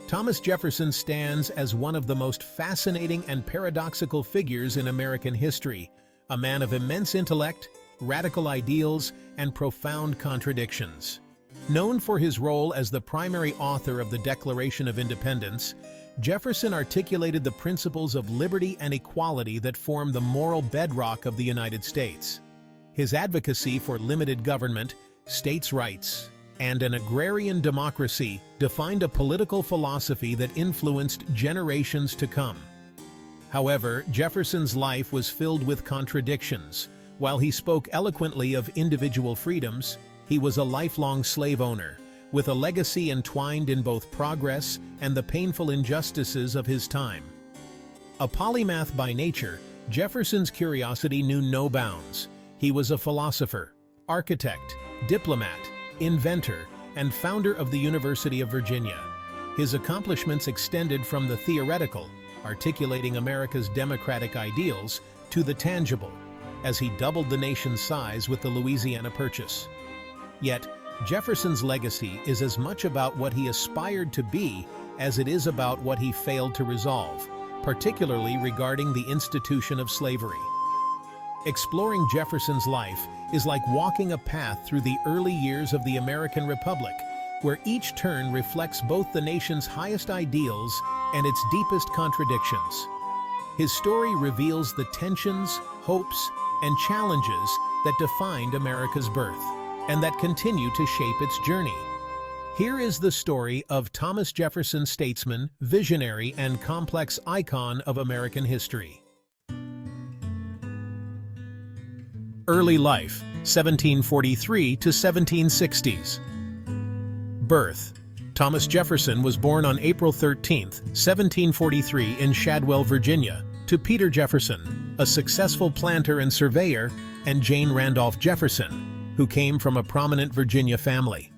Thomas Jefferson stands as one of the most fascinating and paradoxical figures in American history, a man of immense intellect, radical ideals, and profound contradictions. Known for his role as the primary author of the Declaration of Independence, Jefferson articulated the principles of liberty and equality that form the moral bedrock of the United States. His advocacy for limited government, states' rights, and an agrarian democracy defined a political philosophy that influenced generations to come. However, Jefferson's life was filled with contradictions. While he spoke eloquently of individual freedoms, he was a lifelong slave owner, with a legacy entwined in both progress and the painful injustices of his time. A polymath by nature, Jefferson's curiosity knew no bounds. He was a philosopher, architect, diplomat, inventor, and founder of the University of Virginia. His accomplishments extended from the theoretical, articulating America's democratic ideals, to the tangible, as he doubled the nation's size with the Louisiana Purchase. Yet, Jefferson's legacy is as much about what he aspired to be as it is about what he failed to resolve, particularly regarding the institution of slavery. Exploring Jefferson's life is like walking a path through the early years of the American Republic, where each turn reflects both the nation's highest ideals and its deepest contradictions. His story reveals the tensions, hopes, and challenges that defined America's birth, and that continue to shape its journey. Here is the story of Thomas Jefferson, statesman, visionary, and complex icon of American history. Early life, 1743 to 1760s. Birth. Thomas Jefferson was born on April 13, 1743 in Shadwell, Virginia, to Peter Jefferson, a successful planter and surveyor, and Jane Randolph Jefferson, who came from a prominent Virginia family.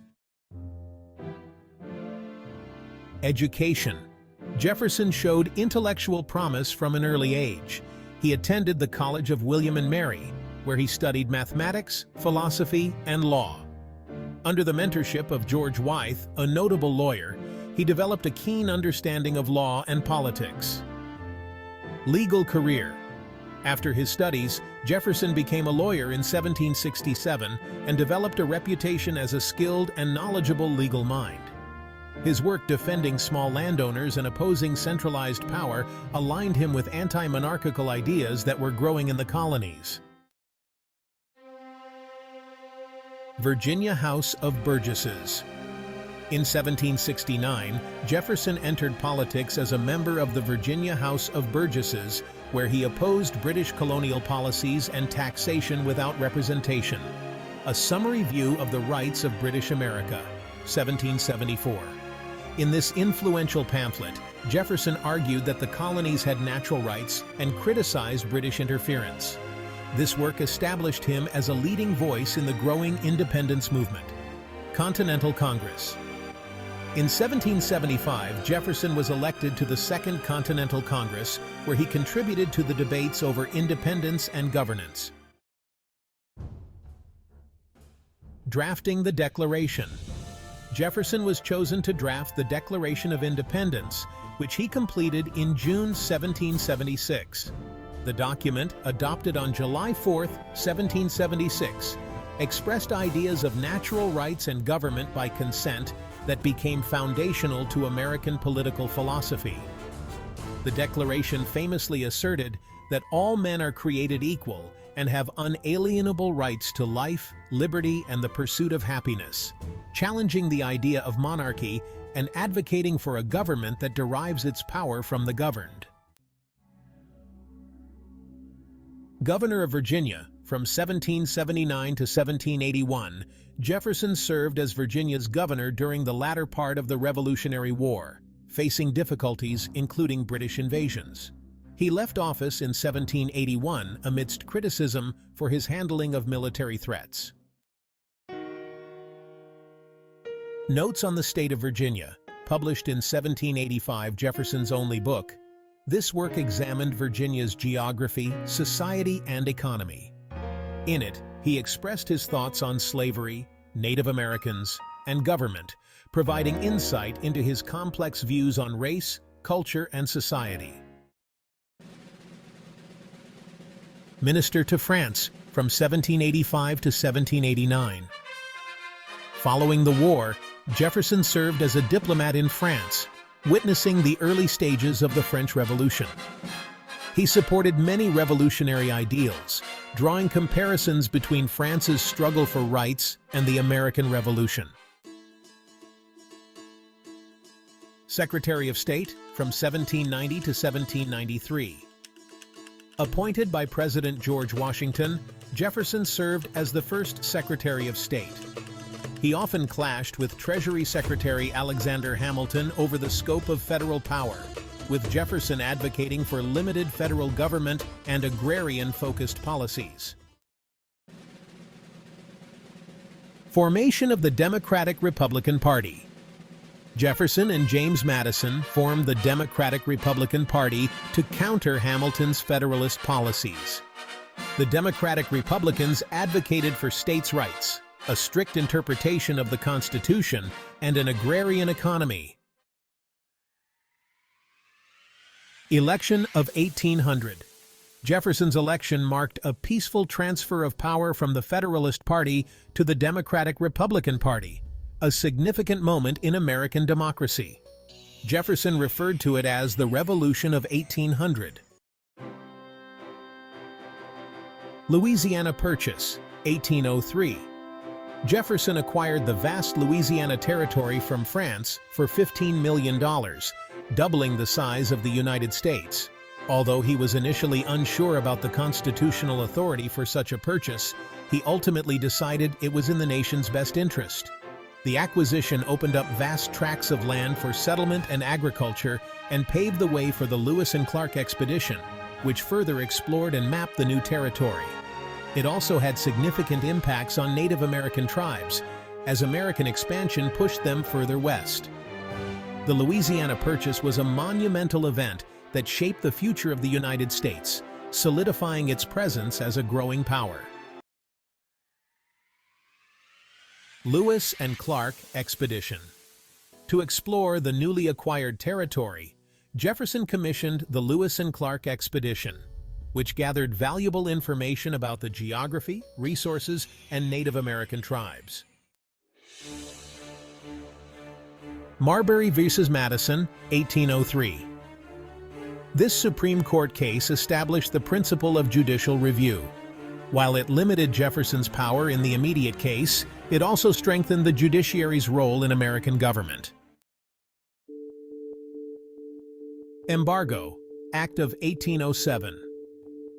Education. Jefferson showed intellectual promise from an early age. He attended the College of William and Mary, where he studied mathematics, philosophy, and law. Under the mentorship of George Wythe, a notable lawyer, he developed a keen understanding of law and politics. Legal career. After his studies, Jefferson became a lawyer in 1767 and developed a reputation as a skilled and knowledgeable legal mind. His work defending small landowners and opposing centralized power aligned him with anti-monarchical ideas that were growing in the colonies. Virginia House of Burgesses. In 1769, Jefferson entered politics as a member of the Virginia House of Burgesses, where he opposed British colonial policies and taxation without representation. A Summary View of the Rights of British America, 1774. In this influential pamphlet, Jefferson argued that the colonies had natural rights and criticized British interference. This work established him as a leading voice in the growing independence movement. Continental Congress. In 1775, Jefferson was elected to the Second Continental Congress, where he contributed to the debates over independence and governance. Drafting the Declaration. Jefferson was chosen to draft the Declaration of Independence, which he completed in June 1776. The document, adopted on July 4, 1776, expressed ideas of natural rights and government by consent that became foundational to American political philosophy. The Declaration famously asserted that all men are created equal and have unalienable rights to life, liberty, and the pursuit of happiness, challenging the idea of monarchy and advocating for a government that derives its power from the governed. Governor of Virginia, from 1779 to 1781, Jefferson served as Virginia's governor during the latter part of the Revolutionary War, facing difficulties including British invasions. He left office in 1781 amidst criticism for his handling of military threats. Notes on the State of Virginia, published in 1785, Jefferson's only book. This work examined Virginia's geography, society, and economy. In it, he expressed his thoughts on slavery, Native Americans, and government, providing insight into his complex views on race, culture, and society. Minister to France from 1785 to 1789. Following the war, Jefferson served as a diplomat in France, witnessing the early stages of the French Revolution. He supported many revolutionary ideals, drawing comparisons between France's struggle for rights and the American Revolution. Secretary of State from 1790 to 1793. Appointed by President George Washington, Jefferson served as the first Secretary of State. He often clashed with Treasury Secretary Alexander Hamilton over the scope of federal power, with Jefferson advocating for limited federal government and agrarian-focused policies. Formation of the Democratic-Republican Party. Jefferson and James Madison formed the Democratic-Republican Party to counter Hamilton's Federalist policies. The Democratic Republicans advocated for states' rights, a strict interpretation of the Constitution, and an agrarian economy. Election of 1800. Jefferson's election marked a peaceful transfer of power from the Federalist Party to the Democratic-Republican Party, a significant moment in American democracy. Jefferson referred to it as the Revolution of 1800. Louisiana Purchase, 1803. Jefferson acquired the vast Louisiana Territory from France for $15 million, doubling the size of the United States. Although he was initially unsure about the constitutional authority for such a purchase, he ultimately decided it was in the nation's best interest. The acquisition opened up vast tracts of land for settlement and agriculture and paved the way for the Lewis and Clark expedition, which further explored and mapped the new territory. It also had significant impacts on Native American tribes, as American expansion pushed them further west. The Louisiana Purchase was a monumental event that shaped the future of the United States, solidifying its presence as a growing power. Lewis and Clark Expedition. To explore the newly acquired territory, Jefferson commissioned the Lewis and Clark Expedition, which gathered valuable information about the geography, resources, and Native American tribes. Marbury v. Madison, 1803. This Supreme Court case established the principle of judicial review. While it limited Jefferson's power in the immediate case, it also strengthened the judiciary's role in American government. Embargo, Act of 1807.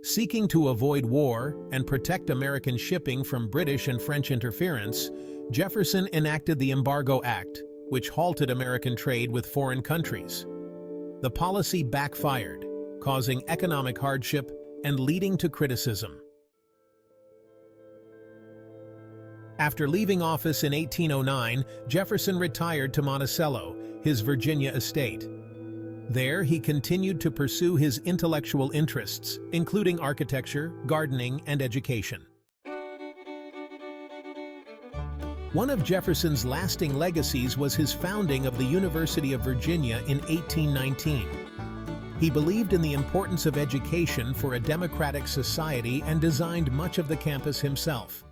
Seeking to avoid war and protect American shipping from British and French interference, Jefferson enacted the Embargo Act, which halted American trade with foreign countries. The policy backfired, causing economic hardship and leading to criticism. After leaving office in 1809, Jefferson retired to Monticello, his Virginia estate. There, he continued to pursue his intellectual interests, including architecture, gardening, and education. One of Jefferson's lasting legacies was his founding of the University of Virginia in 1819. He believed in the importance of education for a democratic society and designed much of the campus himself.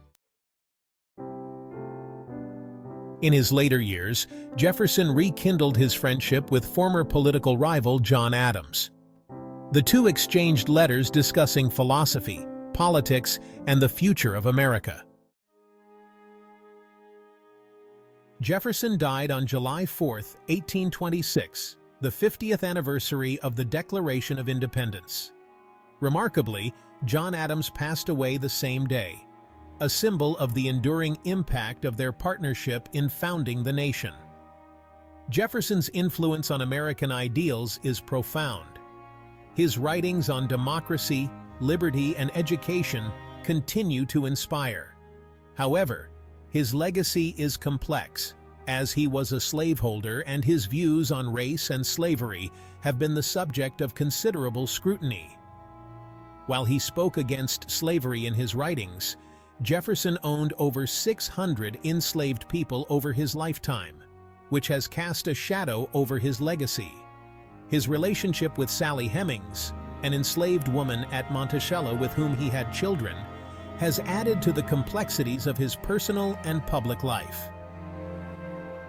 In his later years, Jefferson rekindled his friendship with former political rival John Adams. The two exchanged letters discussing philosophy, politics, and the future of America. Jefferson died on July 4, 1826, the 50th anniversary of the Declaration of Independence. Remarkably, John Adams passed away the same day, a symbol of the enduring impact of their partnership in founding the nation. Jefferson's influence on American ideals is profound. His writings on democracy, liberty, and education continue to inspire. However, his legacy is complex, as he was a slaveholder and his views on race and slavery have been the subject of considerable scrutiny. While he spoke against slavery in his writings, Jefferson owned over 600 enslaved people over his lifetime. which has cast a shadow over his legacy. His relationship with Sally Hemings, an enslaved woman at Monticello with whom he had children, has added to the complexities of his personal and public life.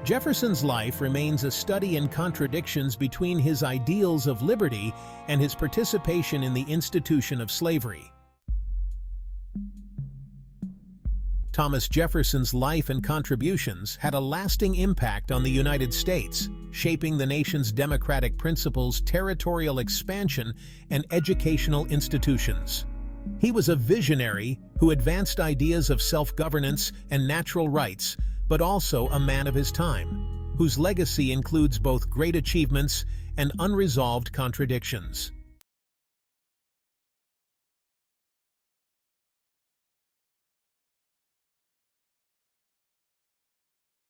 Jefferson's life remains a study in contradictions between his ideals of liberty and his participation in the institution of slavery. Thomas Jefferson's life and contributions had a lasting impact on the United States, shaping the nation's democratic principles, territorial expansion, and educational institutions. He was a visionary who advanced ideas of self-governance and natural rights, but also a man of his time, whose legacy includes both great achievements and unresolved contradictions.